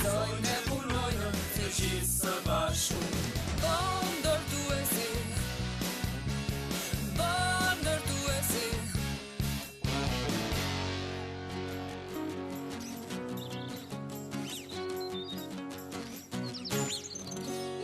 Besojnë e punojnë të gjithë së bashku. Ndërtuesi, ndërtuesi.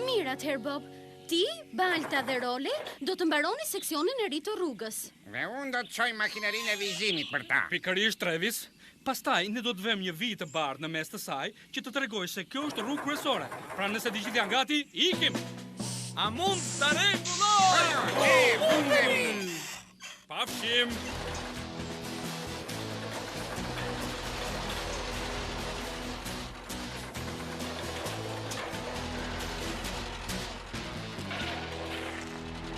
Mirë atëherë, Bob. Ti, Balta dhe Role do të mbaroni seksionin e ri të rrugës. Dhe unë do të çoj makinerinë e vizimit për ta. Pikërisht, Travis. Pastaj ne do të vëmë një vijë të bardhë në mes të saj që të tregoj se kjo është rrugë kryesore. Pra nëse të gjithë janë gati, ikim. A mund të rregulloj? Pafshim.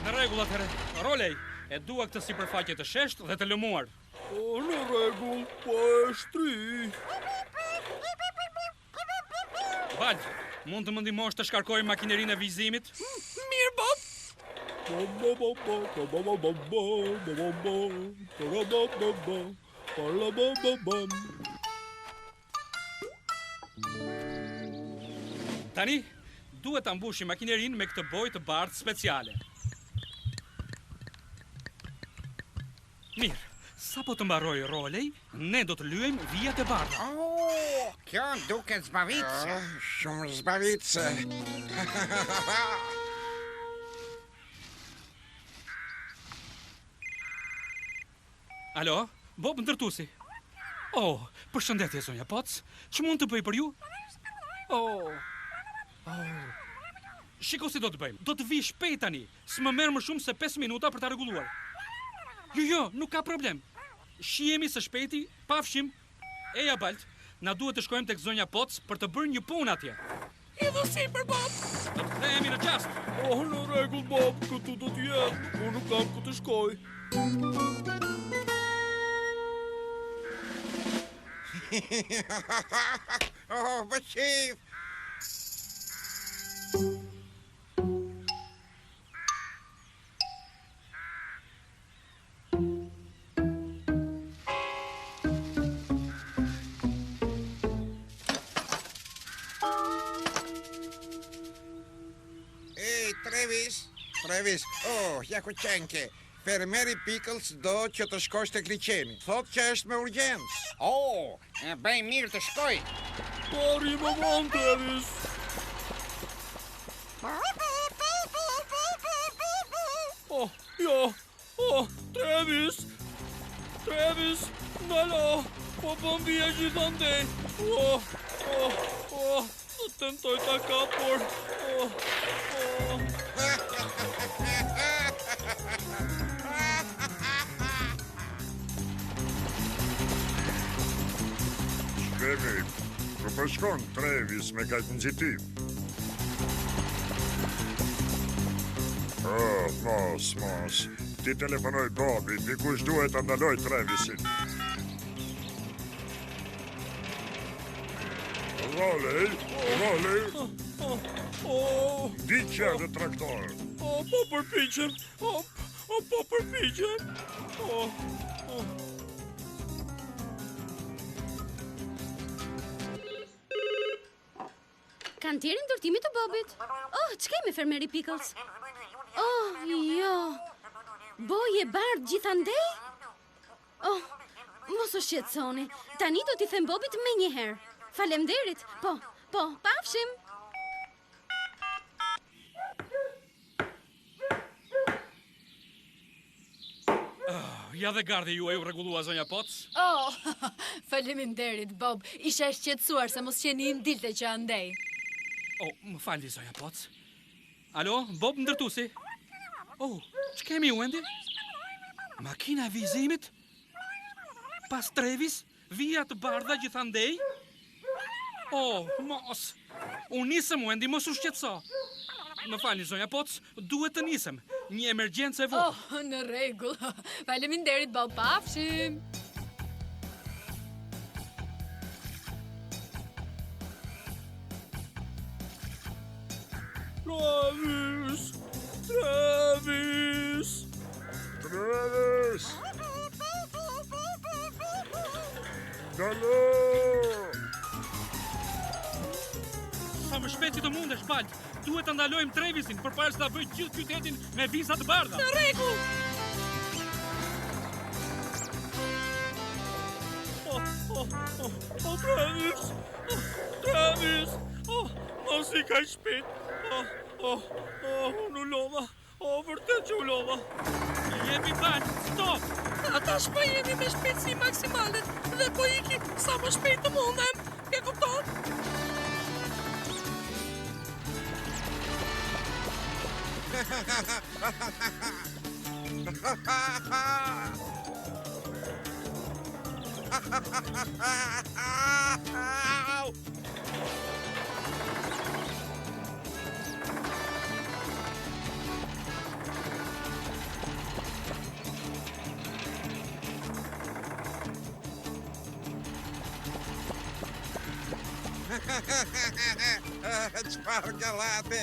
Në rregull atëherë. Rolej, e dua këtë sipërfaqe të sheshtë dhe të lëmuar. Në rregull, po e shtri. Balt, mund të më ndihmosh të shkarkoj makinerinë e vizimit? Mirë, Bob. Tani, duhet ta mbushim makinerinë me këtë bojë të bardhë speciale. Mirë, sa po të mbaroj Rolej, ne do të lyejm vijat e bardha. Kjo duket zbavitse. Shumë zbavitse. Alo, Bob ndërtuesi. Përshëndetje zonja Poc. Ç'mund mund të bëj për ju? Shiko si do të bëjmë. Do të vi shpejt tani. S'më merr më shumë se 5 minuta për ta rregulluar. Jo, nuk ka problem. Shihemi së shpejti, pafshim. Eja Balt, na duhet të shkojmë tek zonja Poc për të bërë një punë atje. Idhu sipër, Bob. Do të kthehemi në qast. Në rregull, Bob, këtu do të jem. Unë nuk kam ku të shkoj. Bashif. Travis, Jakuqenke, fermeri Pickles do që të shkosh tek liçeni. Thot që është me urgjencë. E bëj mirë të shkoj. Pari më vonë, Travis. Travis, ndalo, po bëm vija gjithandej. Të tentoj ta kapur. Shkemi, ku po shkon Travis me kaq nxitim? Mos. Ti telefonoj Bobi, dikush duhet ta ndaloj Travisin. Rolej. Diqja dhe traktor. Po përpiqem. Kantieri ndërtimit të Bobit. Ç'kemi fermeri Pickles? Jo. Boje bardh gjithandej? Mos u shqetësoni. Tani do t'i them Bobit menjëherë. Faleminderit. Po, pafshim. Ja dhe gardi juaj u rregullua zonja Poc. Faleminderit, Bob. Isha e shqetësuar se mos qeni im dilte që andej. Më falni zonja Poc. Alo, Bob ndërtuesi. Ç'kemi Wendy? Makina e vizimit? Pas Travis, vija të bardha gjithandej? Mos. Unë nisëm Wendy, mos u shqetëso. Më falni zonja Poc, duhet të nisem. Një emergjencë e vogël. Në rregull. Faleminderit, Bob, pafshim. Travis! Dalo! më shpejt si të mundesh, Balt. Duhet të ndalojmë Travisin përpara se ta bëj gjithë qytetin me viza të bardha. Në rregull. Travis! Travis! Mos i ka shpejt! Unë u lova! Vërtet që u lova! Jemi Balt, stop! Ata shpa jemi me shpejtësi maksimale dhe po iki sa më shpejt të mundem. E kupton? Çfarë gallate?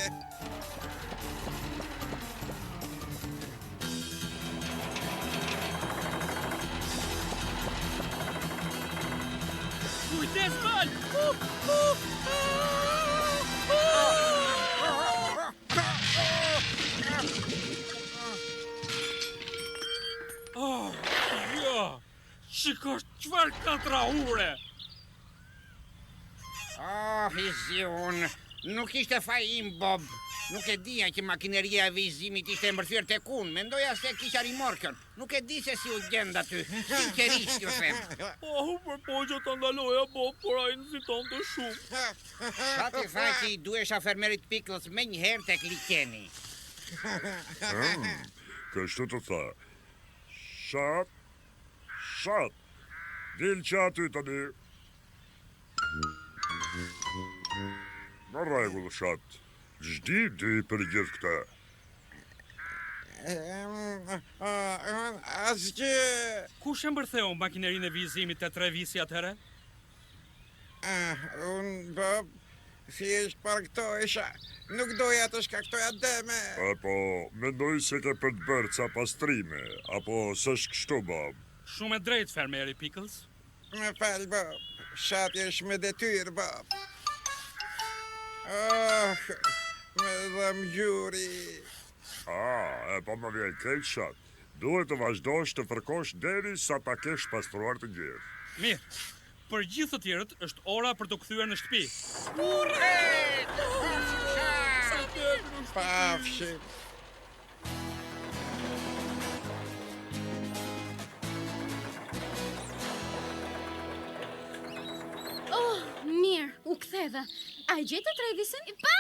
Kujdes, Balt! Ja! Shikosh, çfarë katrahure! I ziun, nuk ishte fajim, Bob. Nuk e dija që makineria e vizimit ishte mbërthyer tek unë. Mendoja se kisha rimorkën. Nuk e di se si u gjenda ty. Sinqerisht ju them. Për pogja të ndaloja, Bob, por ai nxiton të shumë. Sa ti tha që i duhesha fermerit Pickles me njëherë tek liqeni. Kështu të tha. Shat. Dil që aty tani. Në rregull, Shat. Ç'di ti për gjithë këta? Asgjë. Kush e mbërtheu makinerinë e vizimit të Travisi atëherë? Unë, Bob, thjesht parktohesha. Nuk doja të shkaktoja dëme. Apo mendoj se ke për të bërë ca pastrime, apo s'është kështu, Bob? Shumë e drejtë, fermeri Pickles. Më fal, Bob. Shati është me detyrë, Bob. Me dhëm gjuri. Po më vjen keq, Shat. Duhet të vazhdosh të fërkosh deri sa ta kesh pastruar të gjithë. Mirë, për gjithë të tjerët është ora për të kthyer në shtëpi. Pafshim. Mirë, u ktheva. A e gjeta Travisin? Po,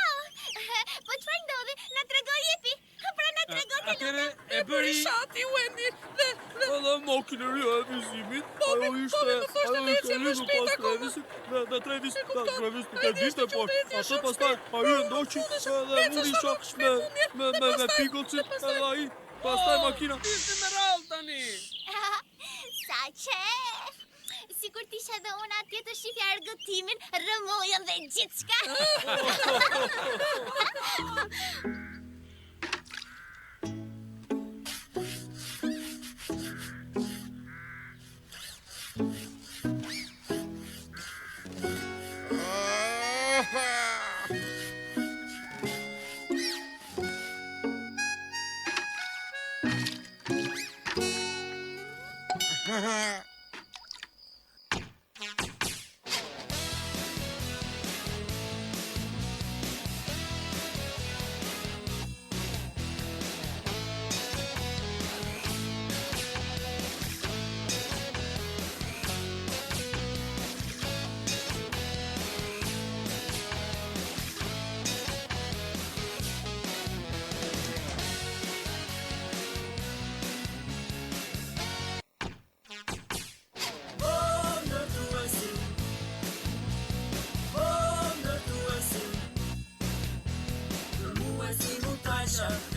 çfarë ndodhi? Na tregoj jepi. Pra na tregoj të Atëre e bëri Shati Wendy dhe Edhe makineria e vizimit, ajo ishte më shpejt akoma. Dhe Travis nuk e dishte, por atë pastaj ai e ndoqi dhe mundi shoh me Picklesin edhe ai. Pastaj makina ishte me rall tani. Sa qef! Sikur t'isha dhe unë atje të shifja argëtimin, rëmojën dhe gjithçka.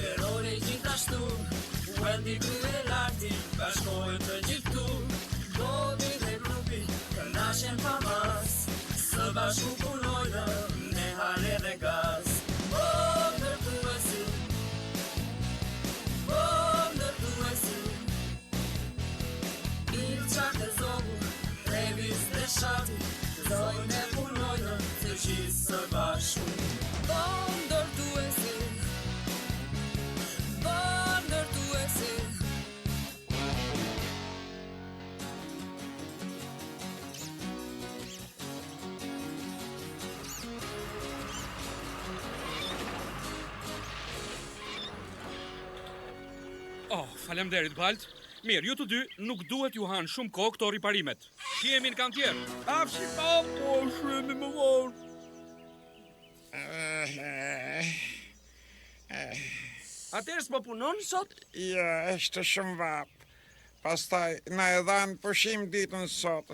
Errore gjithashtu Wendy krye larti Bashkohet të gjithu Bobby dhe grupi Kënaqen pa mas Së bashku punojnë Me hale dhe gaz Bob ndërtuesi Bob ndërtuesi Ilqa dhe zogu Travis dhe Shati Zojnë e punojnë Të gjithë së bashku Oh, faleminderit Balt. Mirë, ju të dy nuk duhet ju hanë shumë kohë këto riparimet. Shihemi në kantier. Pafshi, Bob. Po, shihemi më vonë. Atëherë s'po punon sot? Ja, është shumë vap. Pastaj na e dhanë pushim ditën sot.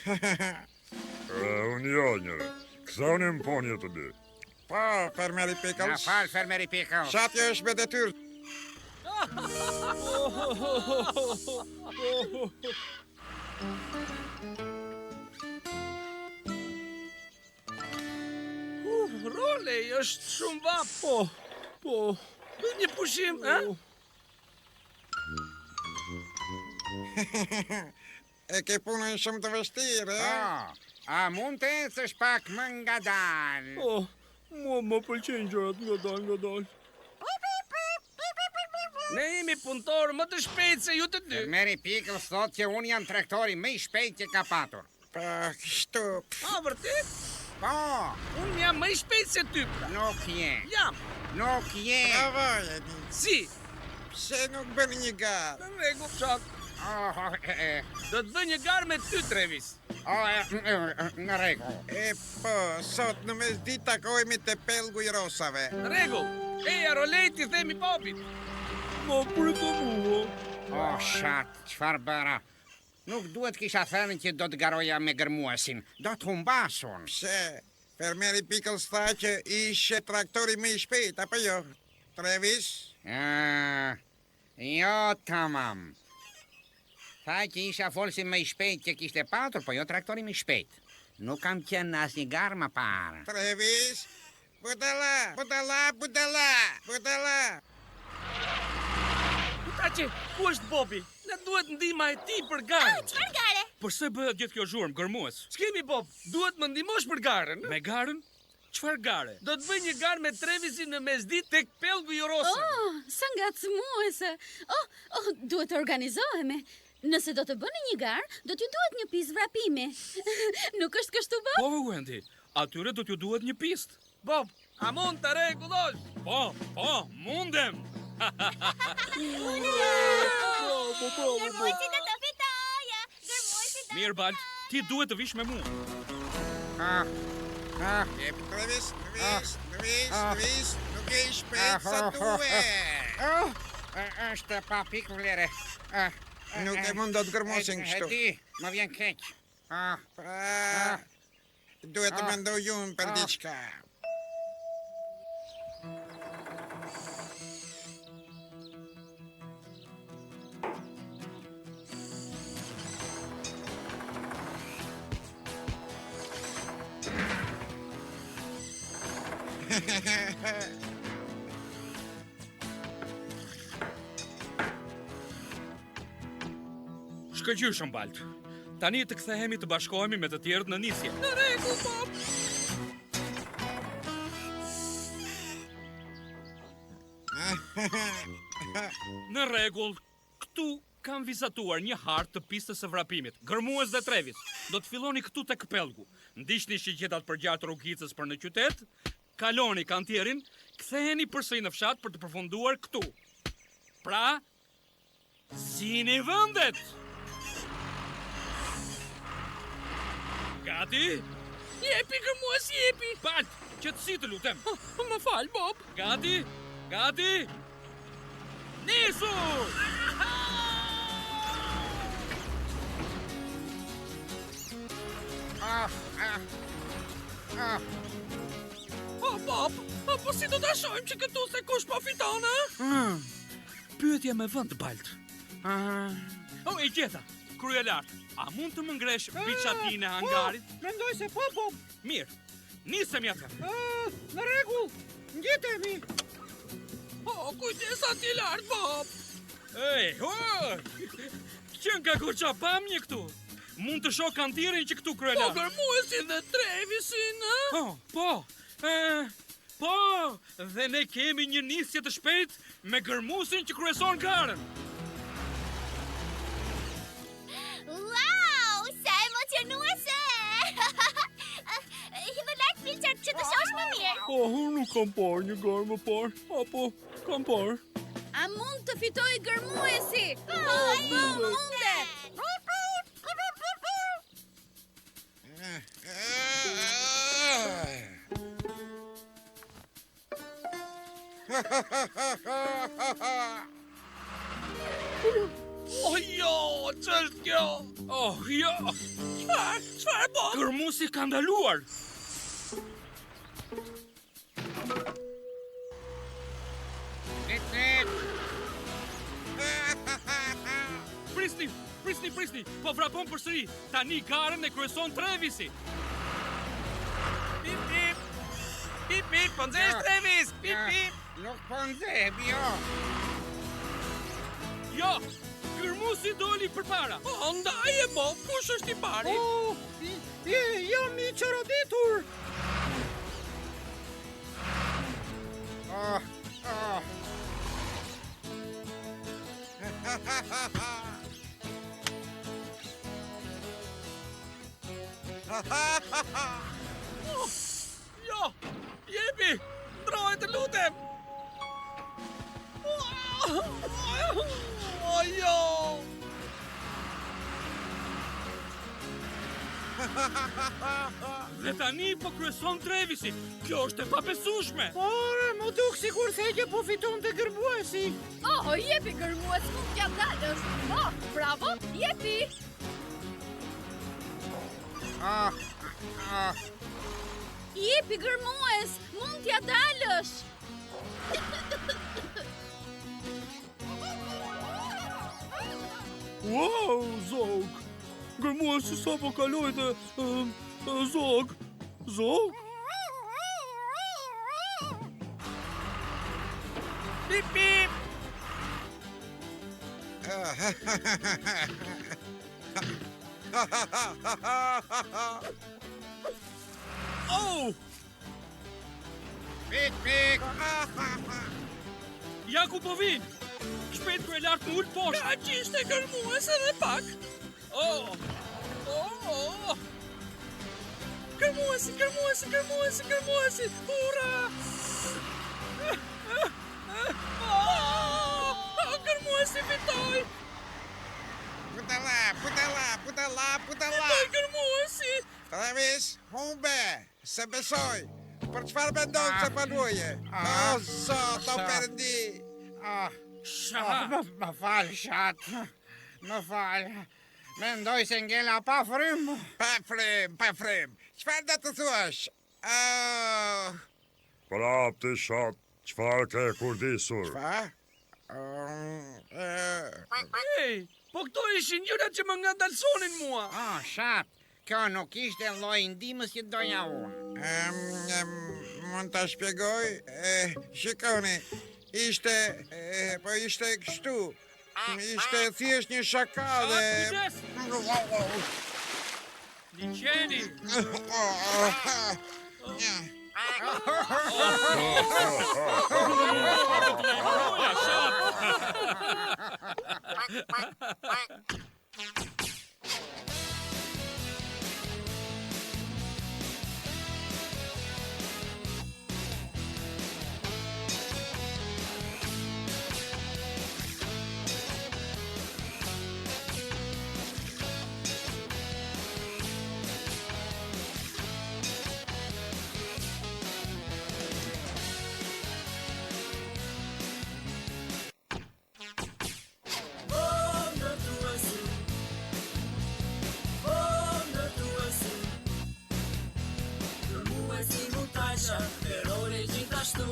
Unë jo njëre. Këthoni më ponje të dy. Po, fermeri Na Pickles. fal, fermeri Pickles. Shatja është me detyrë. Rolej, është shumë vap. Po. Bëj një pushim, ha? E ke punën shumë të vështirë, e? A mund të ecësh pak më ngadalë? Po, mua më pëlqejnë gjërat nga dal. Ne jemi punëtorë më të shpejtë se ju të dy. Fermeri Pickles thot që unë jam traktori më i shpejt që ka patur. Po, kështu. A, vërtet? Po, Unë jam më i shpejtë se ty, pra. nuk je. Jam. Nuk je. Bravo, Jeni. Si? Pse nuk bën një garë? Në rregull, fshat. Do të bëj një garë me ty, Travis. Në rregull. E po, sot në mesditë takohemi te pellgu i rosave. Në rregull. Eja, Rolej, ti themi papit. Ma prito mua. O, shat, çfarë bëra? Nuk duhet kisha thënë që do të garoja me gërmuesin. Do të humbasun. Pse? Fermeri Pickles tha që ishe traktori më i shpejt, apo jo? Travis? Jo, tamam. Tha që isha folsi më i shpejt që kishte patur, po jo traktori më i shpejt. Nuk kam qenë në asnjë garë më parë. Travis? Budala! Taçi, ku është Bobi? Ne duhet ndihma e tij për garën. Çfarë gare? Përse bëhet gjithë kjo zhurmë, gërmues? S'kemi Bob, duhet më ndihmosh për garën. Me garën? Çfarë gare? Do të bëj një garë me Travisin në mesditë tek pellgu i rosave. Oh, sa ngacmuese. Duhet të organizohemi. Nëse do të bëni një garë, do t'ju duhet një pistë vrapimi. Nuk është kështu, Bob? Po, Wendy, atyre do t'ju duhet një pistë. Bob, a mund të rregullosh? Po, mundem. Gërmuesi do të fitoja. Gërmuesi do... Mirë, Balt, ti duhet të vish me mua. Travis, nuk e i shpejt sa duhet. Është pa pikë vlere. Nuk e mund do të gërmosin kështu. E di, më vjen keq. Duhet të mendoj unë për diçka. Shkëlqyshëm, Balt. Tani të kthehemi të bashkohemi me të tjerët në nisje. Në rregull, Bob. Në rregull, këtu kam vizatuar një hartë të pistës së vrapimit. Gërmues dhe Travis, do të filloni këtu tek pellgu. Ndiqni shiqetat përgjatë rrugicës për në qytet, kaloni kantierin, ktheheni përsëri në fshat për të përfunduar këtu. Pra, sini vendet. Gati? Jepi, gërmues, jepi. Balt, qetësi të lutem. Më fal, Bob. Gati? Nisu! Bob, po si do ta shohim që këtu se kush po fiton, ha? Pyetje me vend, Balt. E gjeta, krye lart. A mund të më ngresh biçatin e hangarit? Mendoj se po, Bob. Mirë, nisemi atë. Në rregull. Ngjitemi. Kujdes aty lart, Bob. Qënë ka goqa pamje këtu? Mund të shoh kantierin që këtu krye Po lart? gërmuesin dhe Travisin, ha? Po, dhe ne kemi një nisje të shpejt me gërmusin që kryeson garën. Wow, sa emocionuese! Vëllat filçat që të shohësh më mirë. Unë nuk kam parë një garë më parë, apo kam parë. A mund të fitoj gërmuesi. Munde. O jo, ç'është kjo? Oh, jo! Çfarë bën? Gërmuesi ka ndaluar! Prisni, po vrapon përsëri. Tani garën e kryeson Trevisi. Pip, pip! Pip, pip, po nxesh Trevis! Pip, pip! Nuk po nxeh, jo. Jo, gërmuesi doli përpara. Po, ndaje, Bob, kush është i pari? Jam i çoroditur. Jo, jepi, ndroje të lutem. O jo! Dhe tani po kryeson Trevisi. Kjo është e pabesueshme. Por, më duk sikur thejë po fiton të gërmuesi. Oh, jepi gërmues, mund t'ja dalësh. Oh, bravo, jepi. Jepi gërmues, mund t'ja dalësh. Wow, Zog! Gërmuesi sa po kaloi dhe... Zog! Zog? Pip, pip! Oh! Pik, pik! Jaku po vin. Shpejt ku e lart më ul poshtë. Ka qishte gërmues edhe pak! Oh! Gërmuesi! Hurra! Gërmuesi fitoi! Putala! Fitoi gërmuesi! Travis, humbe, se besoj. Për çfarë mendon se paluaje? Zot, o perdi. Më fal, shat. Më fal. Mendoj se ngela pa frym. Pa frym. Çfarë do të thuash? Prap të shat, çfarë ke kurdisur? Çfarë? Hey, po këto ishin njërat që më ngandalsonin mua. Shat. Kjo nuk ishte lloji ndihmës që doja unë. Mund ta shpjegoj? Shikoni, ishte kështu. Ishte thjesht një shaka dhe... Liqeni! Errore gjithashtu,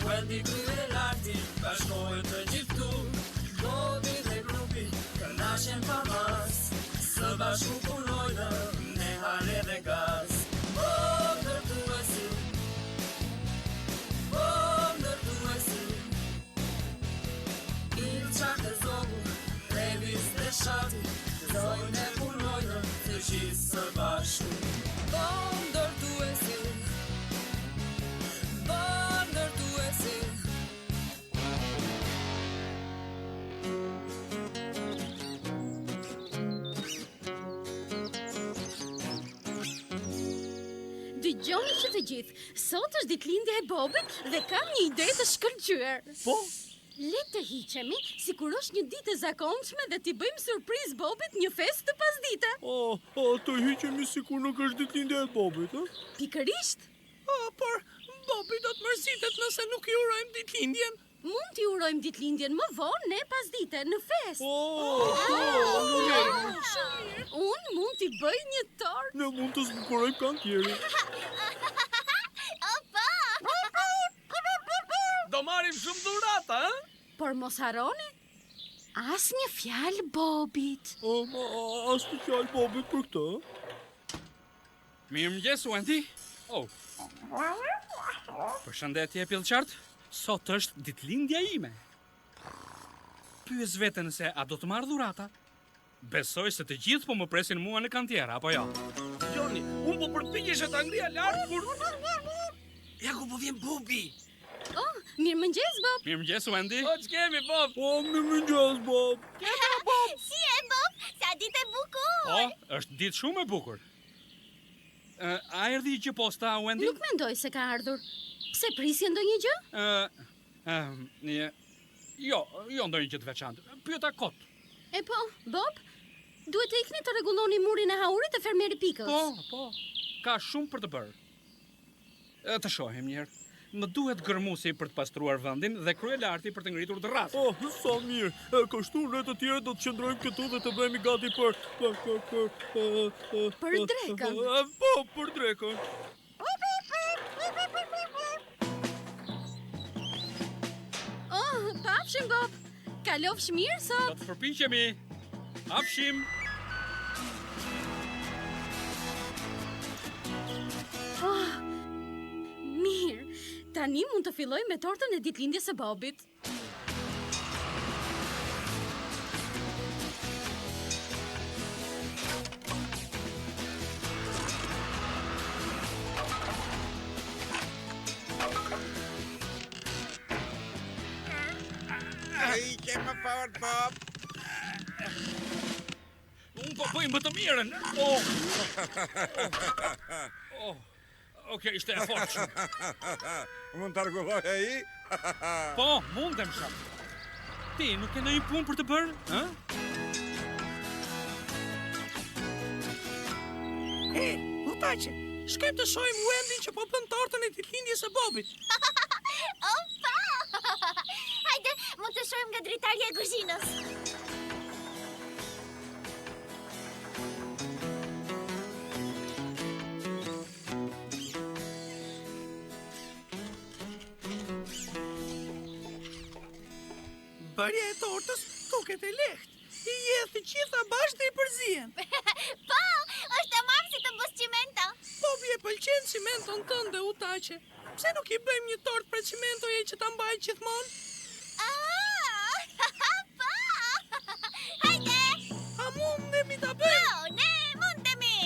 Wendy krye larti, bashkohet të gjithu. Bobi dhe grupi, kënaqen pa mas, së bashku punojnë, me hale dhe gaz. Ndërtuesi, Ilqa dhe Zogu, Trevis dhe Shati, zojnë e punojnë, të gjithë së bashku. Ndërtuesi, Dëgjoni që të gjithë, sot është ditëlindja e Bobit dhe kam një ide të shkëlqyer. Po, Le të hiqemi, sikur është një ditë e zakonshme dhe t'i bëjmë surprizë Bobit një festë të pasdite. Të hiqemi sikur nuk është ditëlindja e Bobit, a? Pikërisht. Por Bobi do të mërzitet nëse nuk i urojmë ditëlindjen. Mund t'i urojmë ditëlindjen më vonë ne pasdite në festë. Unë mund t'i bëj një tort. Ne mund të zbukurojmë kantierin. Do marim shumë dhurata, ë? Por mos harroni, as një fjalë Bobit. As një fjalë Bobit për këtë? Mirëmëngjes, Wendy. Përshëndetje, Pillqart. Sot është ditëlindja ime. Pyes veten se a do të marr dhurata. Besoj se të gjithë po më presin mua në kantier, apo jo? Joni, unë po përpiqesha ta ngrija lart kur ja ku po vjen Bobi. Mirëmëngjes, Bob. Mirëmëngjes, Wendy. Ç'kemi, Bob? Mirëmëngjes, Bob. Si e, Bob? Sa ditë e bukur. Është ditë shumë e bukur. A erdhi që posta, Wendy? Nuk mendoj se ka ardhur. Pse prisje ndonjë gjë? Jo ndonjë gjë të veçantë. Pyeta kot. E po, Bob, duhet të ikni të rregulloni murin e haurit të fermeri Pickles. Po. Ka shumë për të bërë. Të shohim njëherë. Më duhet gërmusi për të pastruar vendin dhe kryelarti për të ngritur terrasën. Sa mirë. Kështu ne të tjerë do të qëndrojmë këtu dhe të bëhemi gati për drekën. Po, për drekën. Pafshim, Bob. Kalofsh mirë sot. Do të përpiqemi. Pafshim. Mirë. Tani mund të filloj me tortën e ditëlindjes së Bobit. Hiqe më fort, Bob. Unë po bëj më të mirën. Okej, ishte e fortë shumë. Mund të argulloj ai? Po, mundem shumë. Ti, nuk ke ndonjë punë për të bërë? Utaçe, shkojmë të shohim Wendy që po bën tortën e ditëlindjes së Bobit. Opa! Hajde, mund të shohim nga dritarja e kuzhinës. Bërja e tortës duket e lehtë. I jeth të gjitha bashkë dhe i përzihen. Po, është tamam si të bësh çimento. Bobi e pëlqen cimenton tënde, Utaçe. Pse nuk i bëjmë një tortë për cimentoje që ta mbajë gjithmonë? Po! Hajde! A mundemi ta bëjmë? Po, ne mundemi!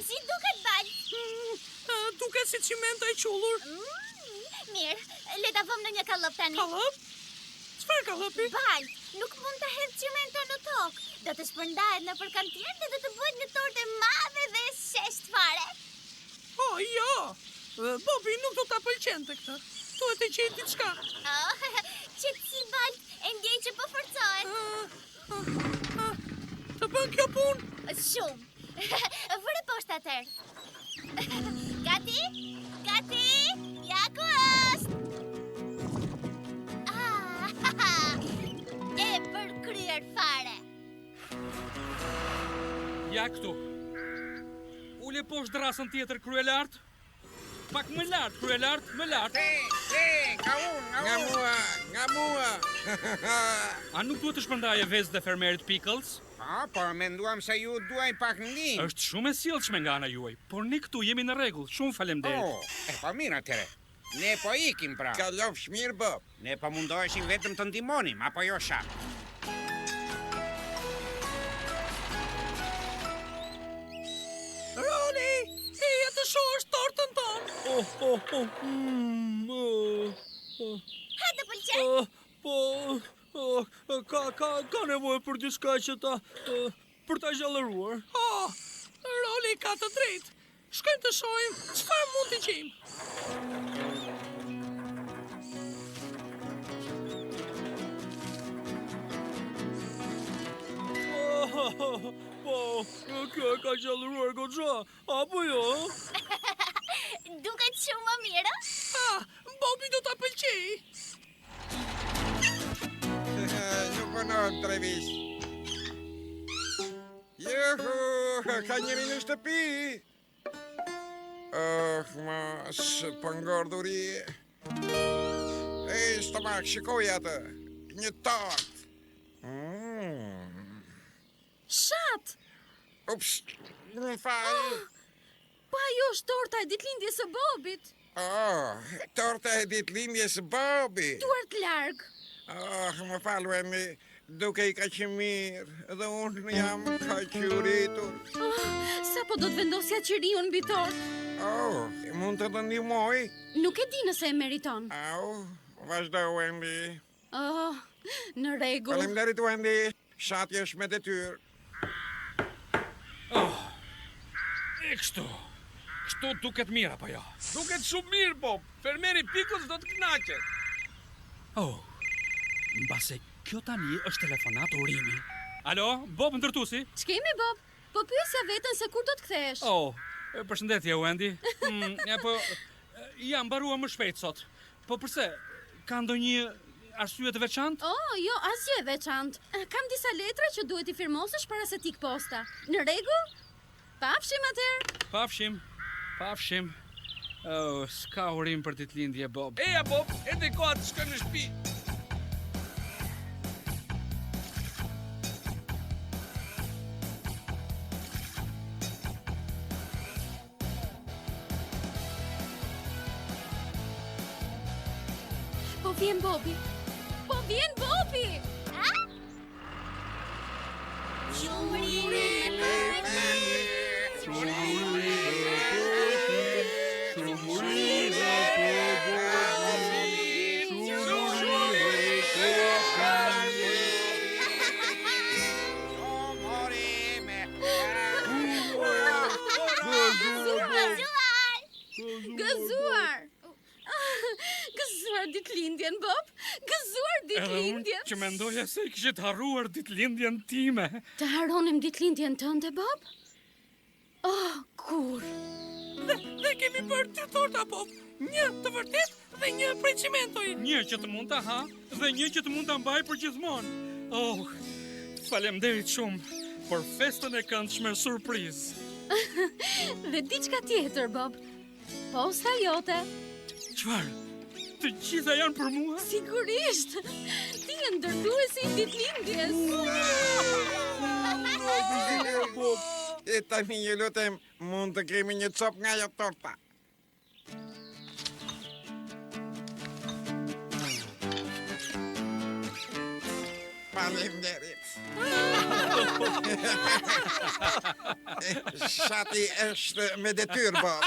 Si duket Balt? Duket si cimento e qullur. Mirë, le ta vëmë në një kallop tani. Kallop? Çfarë kallopi? Balt, nuk mund të hedh cimento në tokë. Do të shpërndahet nëpër kantier dhe do të bëhet një tortë e madhe dhe e shesht fare. Jo. Bobi nuk do ta pëlqente këtë. Duhet të gjej diçka. Qetësi Balt, e ndjej që po forcohet. Të bën kjo punë? Shumë. Vëre poshtë atëherë. Gati? Gati? Ja ku është? E përkryer fare. Ja këtu. Ule poshtë drasën tjetër, kryelart. Pak më lart, kryelart, më lart. Nga mua. A nuk duhet të shpërndaje vezë dhe fermerit Pickles? Po, menduam se ju duaj pak ndihmë. Është shumë e sjellshme nga ana juaj, por ne këtu jemi në rregull. Shumë faleminderit. Po mirë atëre. Ne po ikim pra. Kalofsh mirë, Bob. Ne po mundoheshim vetëm të ndihmonim, apo jo shaq? Roli, eja të shohësh tortën tonë. Ha të pëlqen? Ka nevojë për diçka që për ta gjallëruar. Roli ka të drejtë. Shkojmë të shohim çfarë mund të gjejmë. Po, kjo ka qëllëruar goxha, apo jo? Duket shumë më mirë. Bobi do ta pëlqej. Nuk punon, Travis. Juhu, ka njëri në shtëpi. Ma shpëngorduri. Ej, stomak, shikoj atë. Një tort. Shat! Ups, më fal. Pa jo është torta e ditëlindjes së Bobit. Torta e ditëlindjes së Bobit. Duart larg. Më fal, Wendy. Duke I ka që mirë, dhe unë jam ka quritur. Sa po do të vendosja qiriun mbi tort? Mund të ndihmoj? Nuk e di nëse e meriton. Vazhdo, Wendy. Në rregull. Faleminderit, Wendy. Shati është me detyrë. E kështu duket mirë apo jo? Duket shumë mirë, Bob. Fermeri Pickles do të kënaqet. Mbase kjo tani është telefonat urimi. Alo, Bob ndërtuesi? Ç'kemi, Bob? Po pyesja veten se kur do të kthehesh. Përshëndetje, Wendy. Jam mbaruar më shpejt sot. Po përse? Ka ndonjë arsye të veçantë? Jo, asgjë e veçantë. Kam disa letra që duhet I firmosësh para se t'ik posta. Në rregull? Pafshim atëherë. Pafshim. S'ka urim për ditëlindje, Bob. Eja, Bob, ende koha të shkojmë në shtëpi. Po vjen Bobi. Gëzuar ditëlindjen, Bob. Gëzuar ditëlindjen. Që mendoja se I kishit harruar ditëlindjen time. Të haronim ditëlindjen tënde, Bob? Kur? Dhe kemi bërë 3 torta, Bob. Një të vërtet dhe një prej cimentoj. Një që të mund ta ha dhe një që të mund ta mbaj për gjithmonë. Faleminderit shumë për festën e këndshme surprizë. Dhe diçka tjetër, Bob. Posta jote. Çfarë? Të gjitha janë për mua? Sigurisht. Ti je ndërtuesi I ditëlindjes. E tani ju lutem, mund të kemi një cop nga ajo torta. Faleminderit. Shati është me detyrë, Bob.